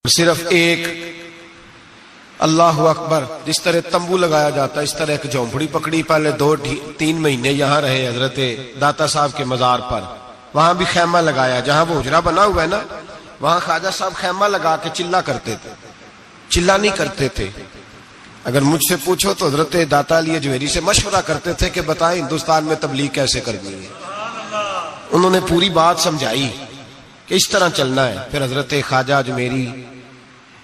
صرف ایک اللہ اکبر، جس طرح تمبو لگایا جاتا ہے اس طرح ایک جھونپڑی پکڑی، پہلے 2-3 مہینے یہاں رہے حضرت داتا صاحب کے مزار پر، وہاں بھی خیمہ لگایا، جہاں وہ حجرہ بنا ہوا ہے نا وہاں خواجہ صاحب خیمہ لگا کے چلا کرتے تھے، چلا نہیں کرتے تھے۔ اگر مجھ سے پوچھو تو حضرت داتا علی اجمیری سے مشورہ کرتے تھے کہ بتائیں ہندوستان میں تبلیغ کیسے کرنی ہے، انہوں نے پوری بات سمجھائی کہ اس طرح چلنا ہے۔ پھر حضرت خواجہ اجمیری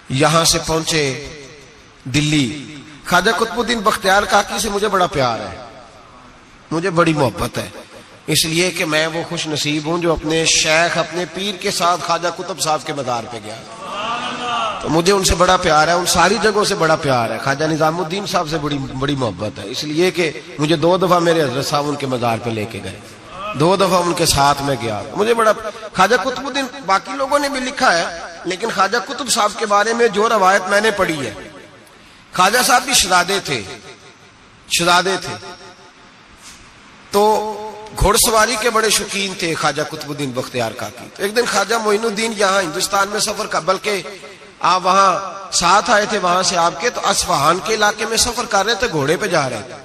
یہاں سے پہنچے دلی۔ خواجہ قطب الدین بختیار کاکی سے مجھے بڑا پیار ہے، مجھے بڑی محبت ہے، اس لیے کہ میں وہ خوش نصیب ہوں جو اپنے شیخ اپنے پیر کے ساتھ خواجہ قطب صاحب کے مزار پہ گیا، تو مجھے ان سے بڑا پیار ہے، ان ساری جگہوں سے بڑا پیار ہے۔ خواجہ نظام الدین صاحب سے بڑی محبت ہے، اس لیے کہ مجھے 2 دفعہ میرے حضرت صاحب ان کے مزار پہ لے کے گئے، 2 دفعہ ان کے ساتھ میں گیا، مجھے بڑا۔ خواجہ قطب الدین باقی لوگوں نے بھی لکھا ہے، لیکن خواجہ قطب صاحب کے بارے میں جو روایت میں نے پڑھی ہے، خواجہ صاحب بھی شہزادے تھے تو گھوڑ سواری کے بڑے شوقین تھے خواجہ قطب الدین بختیار کاکی۔ ایک دن خواجہ معین الدین یہاں ہندوستان میں سفر کا، بلکہ آپ وہاں ساتھ آئے تھے وہاں سے آپ کے، تو اصفہان کے علاقے میں سفر کر رہے تھے، گھوڑے پہ جا رہے تھے،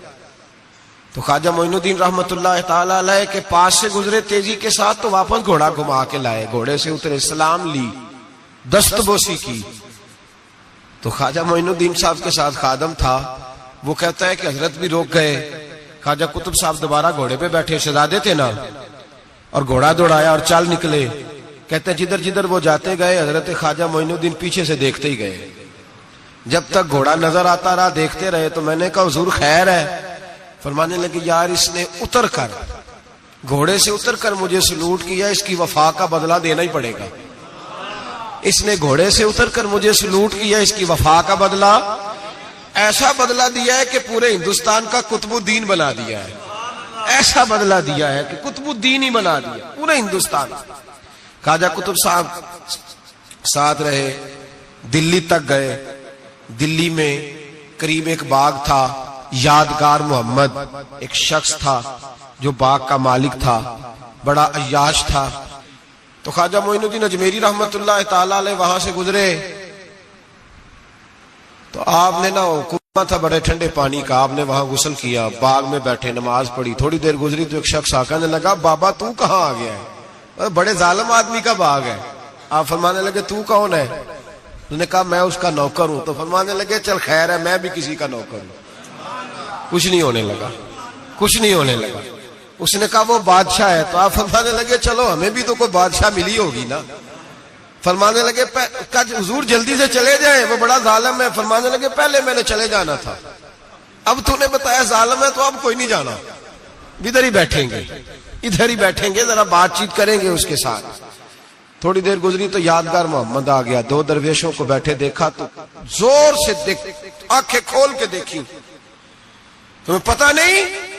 تو خواجہ معین الدین رحمت اللہ تعالی علیہ کے پاس سے گزرے تیزی کے ساتھ، تو واپس گھوڑا گھما کے لائے، گھوڑے سے اترے، سلام لی، دست بوسی کی، تو خواجہ معین الدین صاحب کے ساتھ خادم تھا، وہ کہتا ہے کہ حضرت بھی روک گئے، خواجہ قطب صاحب دوبارہ گھوڑے پہ بیٹھے، شہزادے تھے نا، اور گھوڑا دوڑایا اور چل نکلے، کہتے ہیں جدھر جدھر وہ جاتے گئے حضرت خواجہ معین الدین پیچھے سے دیکھتے ہی گئے، جب تک گھوڑا نظر آتا رہا دیکھتے رہے، تو میں نے کہا حضور خیر ہے؟ فرمانے لگے یار اس نے اتر کر، گھوڑے سے اتر کر مجھے سلوٹ کیا، اس کی وفا کا بدلہ دینا ہی پڑے گا، اس نے گھوڑے سے اتر کر مجھے سلوٹ کیا، اس کی وفا کا بدلہ، ایسا بدلہ دیا ہے کہ پورے ہندوستان کا قطب الدین بنا دیا ہے، ایسا بدلہ دیا ہے کہ قطب الدین ہی بنا دیا پورے ہندوستان۔ خواجہ قطب صاحب ساتھ رہے، دلی تک گئے، دلی میں قریب ایک باغ تھا، یادگار محمد ایک شخص تھا جو باغ کا مالک تھا، بڑا عیاش تھا، تو خواجہ معین الدین اجمیری رحمت اللہ تعالی علیہ وہاں سے گزرے، تو آپ نے نا کنواں تھا بڑے ٹھنڈے پانی کا، آپ نے وہاں غسل کیا، باغ میں بیٹھے نماز پڑھی، تھوڑی دیر گزری تو ایک شخص آ کہنے لگا بابا تو کہاں آ گیا ہے، بڑے ظالم آدمی کا باغ ہے۔ آپ فرمانے لگے تو کون ہے؟ انہوں نے کہا میں اس کا نوکر ہوں، تو فرمانے لگے چل خیر ہے میں بھی کسی کا نوکر ہوں۔ کچھ نہیں ہونے لگا، کچھ نہیں ہونے لگا۔ اس نے کہا وہ بادشاہ ہے، تو آپ فرمانے لگے چلو ہمیں بھی تو کوئی بادشاہ ملی ہوگی نا۔ فرمانے لگے حضور جلدی سے چلے جائیں وہ بڑا ظالم ہے۔ فرمانے لگے پہلے میں نے چلے جانا تھا، اب تو نے بتایا ظالم ہے تو اب کوئی نہیں جانا، ادھر ہی بیٹھیں گے، ادھر ہی بیٹھیں گے، ذرا بات چیت کریں گے اس کے ساتھ۔ تھوڑی دیر گزری تو یادگار محمد آ گیا، 2 درویشوں کو بیٹھے دیکھا تو زور سے آنکھیں کھول کے دیکھی، تمہیں پتہ نہیں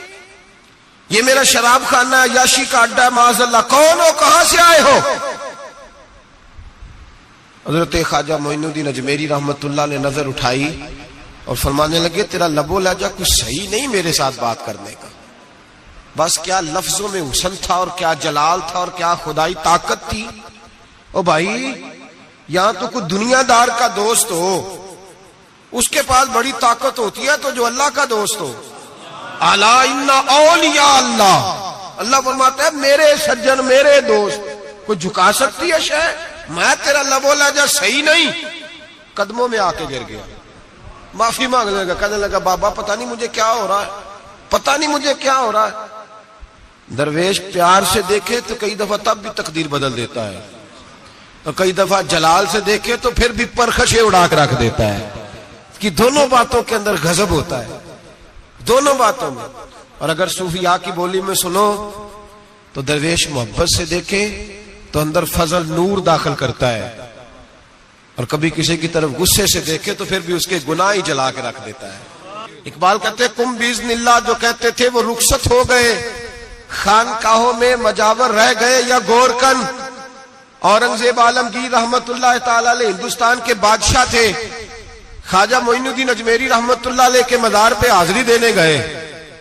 یہ میرا شراب خانہ عیاشی کا اڈا ہے، معاذ اللہ، کون ہو، کہاں سے آئے ہو؟ حضرت خواجہ معین الدین اجمیری رحمت اللہ نے نظر اٹھائی اور فرمانے لگے تیرا لب و لہجہ کچھ صحیح نہیں میرے ساتھ بات کرنے کا، بس کیا لفظوں میں حسن تھا اور کیا جلال تھا اور کیا خدائی طاقت تھی۔ او بھائی یہاں تو کوئی دنیا دار کا دوست ہو اس کے پاس بڑی طاقت ہوتی ہے، تو جو اللہ کا دوست ہو، الا ان اولیاء اللہ، اللہ فرماتا ہے میرے سجن میرے دوست، کوئی جھکا سکتی ہے شے؟ میں تیرا لب و لہجہ صحیح نہیں، قدموں میں آ کے گر گیا، معافی مانگنے لگا، کہنے لگا بابا پتہ نہیں مجھے کیا ہو رہا ہے، پتہ نہیں مجھے کیا ہو رہا ہے۔ درویش پیار سے دیکھے تو کئی دفعہ تب بھی تقدیر بدل دیتا ہے، اور کئی دفعہ جلال سے دیکھے تو پھر بھی پرخشیں اڑا کے رکھ دیتا ہے، کہ دونوں باتوں کے اندر غضب ہوتا ہے، دونوں باتوں میں۔ اور اگر صوفیاء کی بولی میں سنو تو درویش محبت سے دیکھے تو اندر فضل نور داخل کرتا ہے، اور کبھی کسی کی طرف غصے سے دیکھے تو پھر بھی اس کے گناہ ہی جلا کے رکھ دیتا ہے۔ اقبال کہتے کم باذن اللہ جو کہتے تھے وہ رخصت ہو گئے، خانقاہوں میں مجاور رہ گئے یا گورکن۔ اورنگزیب عالمگیر رحمت اللہ تعالی علیہ ہندوستان کے بادشاہ تھے، خواجہ معین الدین اجمیری رحمت اللہ علیہ کے مزار پہ حاضری دینے گئے،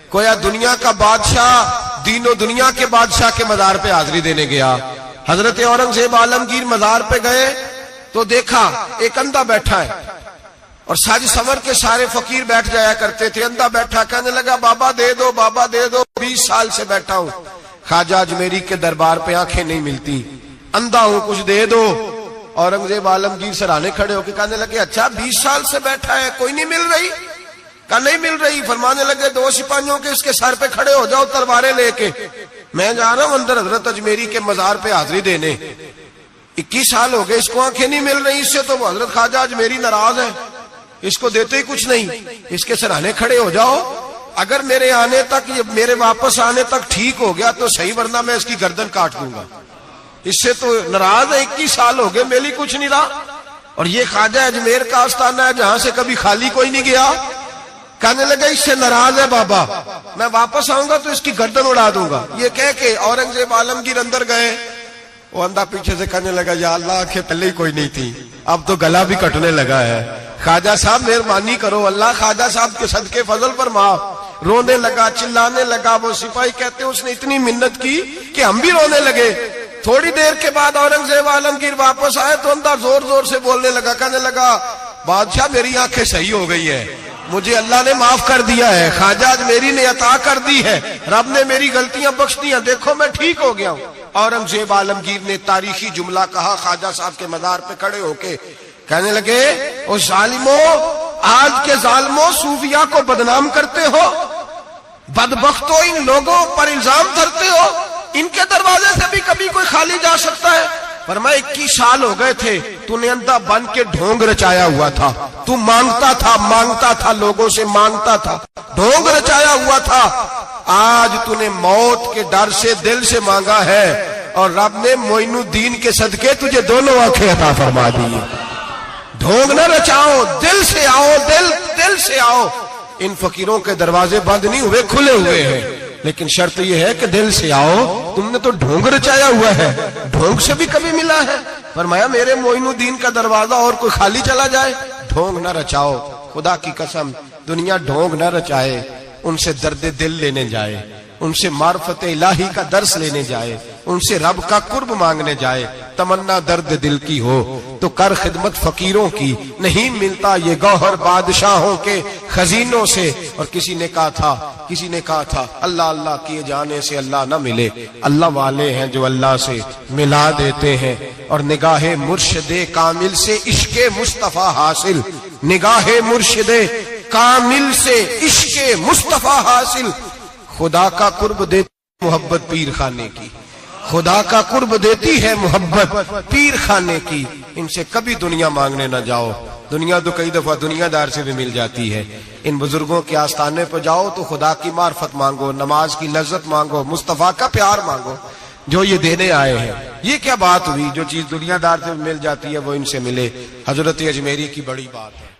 کویا دنیا کا بادشاہ دین و دنیا کے بادشاہ کے مزار پہ حاضری دینے گیا۔ حضرت اورنگزیب عالمگیر مزار پہ گئے تو دیکھا ایک اندھا بیٹھا ہے، اور سج سمر کے سارے فقیر بیٹھ جایا کرتے تھے، اندھا بیٹھا، کہنے لگا بابا دے دو، بابا دے دو، 20 سال سے بیٹھا ہوں خواجہ اجمیری کے دربار پہ، آنکھیں نہیں ملتی، اندھا ہوں، کچھ دے دو۔ اورنگزیب عالمگیر سرانے کھڑے ہو کے کہنے لگے اچھا 20 سال سے بیٹھا ہے، کوئی نہیں مل رہی؟ کہا نہیں مل رہی۔ فرمانے لگے 2 سپاہیوں کے اس کے سر پہ کھڑے ہو جاؤ تلواریں لے کے، میں جا رہا ہوں اندر حضرت اجمیری کے مزار پہ حاضری دینے۔ 21 سال ہو گئے، اس کو آنکھیں نہیں مل رہی، اس سے تو وہ حضرت خواجہ اجمیری ناراض ہے، اس کو دیتے ہی کچھ نہیں، اس کے سرانے کھڑے ہو جاؤ، اگر میرے آنے تک، میرے واپس آنے تک ٹھیک ہو گیا تو صحیح، ورنہ میں اس کی گردن کاٹ دوں گا، اس سے تو ناراض ہے، 21 سال ہو گئے میلی کچھ نہیں رہا، اور یہ خواجہ اجمیر کا آستانہ ہے جہاں سے کبھی خالی کوئی نہیں گیا۔ کہنے لگا اس سے ناراض ہے بابا، میں واپس آؤں گا تو اس کی گردن اڑا دوں گا۔ یہ کہہ کے اورنگزیب عالمگیر اندر گئے، وہ اندھا پیچھے سے کہنے لگا یا اللہ آنکھیں پہلے ہی کوئی نہیں تھی، اب تو گلا بھی کٹنے لگا ہے، خواجہ صاحب مہربانی کرو، اللہ خواجہ صاحب کے صدقے فضل پر معاف۔ رونے لگا، چلانے لگا، وہ سپاہی کہتے ہیں اس نے اتنی منت کی کہ ہم بھی رونے لگے۔ تھوڑی دیر کے بعد اورنگزیب عالمگیر واپس آئے تو اندھا زور زور سے بولنے لگا، کہنے لگا بادشاہ میری آنکھیں صحیح ہو گئی ہے، مجھے اللہ نے معاف کر دیا ہے، خواجہ اجمیری نے عطا کر دی ہے، رب نے میری غلطیاں بخش دی ہیں، دیکھو میں ٹھیک ہو گیا ہوں۔ اورنگزیب عالمگیر نے تاریخی جملہ کہا خواجہ صاحب کے مزار پہ کھڑے ہو کے، کہنے لگے او ظالموں، آج کے ظالموں صوفیاء کو بدنام کرتے ہو، بدبختوں ان لوگوں پر الزام دھرتے ہو، ان کے دروازے سے بھی کبھی کوئی خالی جا سکتا ہے؟ فرمایا 21 سال ہو گئے تھے، تو نے اندھا بن کے ڈھونگ رچایا ہوا تھا، تو مانگتا تھا لوگوں سے، مانگتا تھا، ڈھونگ رچایا ہوا تھا، آج تو نے موت کے ڈر سے دل سے مانگا ہے، اور رب نے معین الدین کے صدقے تجھے دونوں آنکھیں عطا فرما دی۔ ڈھونگ نہ رچاؤ، دل سے آؤ، دل سے آؤ۔ ان فقیروں کے دروازے بند نہیں ہوئے، کھلے ہوئے ہیں، لیکن شرط یہ ہے کہ دل سے آؤ، تم نے تو ڈھونگ رچایا ہوا ہے، ڈھونگ سے بھی کبھی ملا ہے؟ فرمایا میرے معین الدین کا دروازہ اور کوئی خالی چلا جائے؟ ڈھونگ نہ رچاؤ، خدا کی قسم دنیا ڈھونگ نہ رچائے، ان سے درد دل لینے جائے، ان سے معرفت الہی کا درس لینے جائے، ان سے رب کا قرب مانگنے جائے، تمنا درد دل کی ہو تو کر خدمت فقیروں کی، نہیں ملتا یہ گوہر بادشاہوں کے خزینوں سے۔ اور کسی نے کہا تھا اللہ اللہ کیے جانے سے اللہ نہ ملے، اللہ والے ہیں جو اللہ سے ملا دیتے ہیں، اور نگاہ مرشد کامل سے عشق مصطفیٰ حاصل، نگاہ مرشد کامل سے عشق مصطفیٰ حاصل۔ خدا کا قرب دیتی محبت پیر خانے کی، خدا کا قرب دیتی ہے محبت پیر خانے کی۔ ان سے کبھی دنیا مانگنے نہ جاؤ، دنیا تو کئی دفعہ دنیا دار سے بھی مل جاتی ہے، ان بزرگوں کے آستانے پر جاؤ تو خدا کی معرفت مانگو، نماز کی لذت مانگو، مصطفیٰ کا پیار مانگو جو یہ دینے آئے ہیں۔ یہ کیا بات ہوئی، جو چیز دنیا دار سے مل جاتی ہے وہ ان سے ملے، حضرت اجمیری کی بڑی بات ہے۔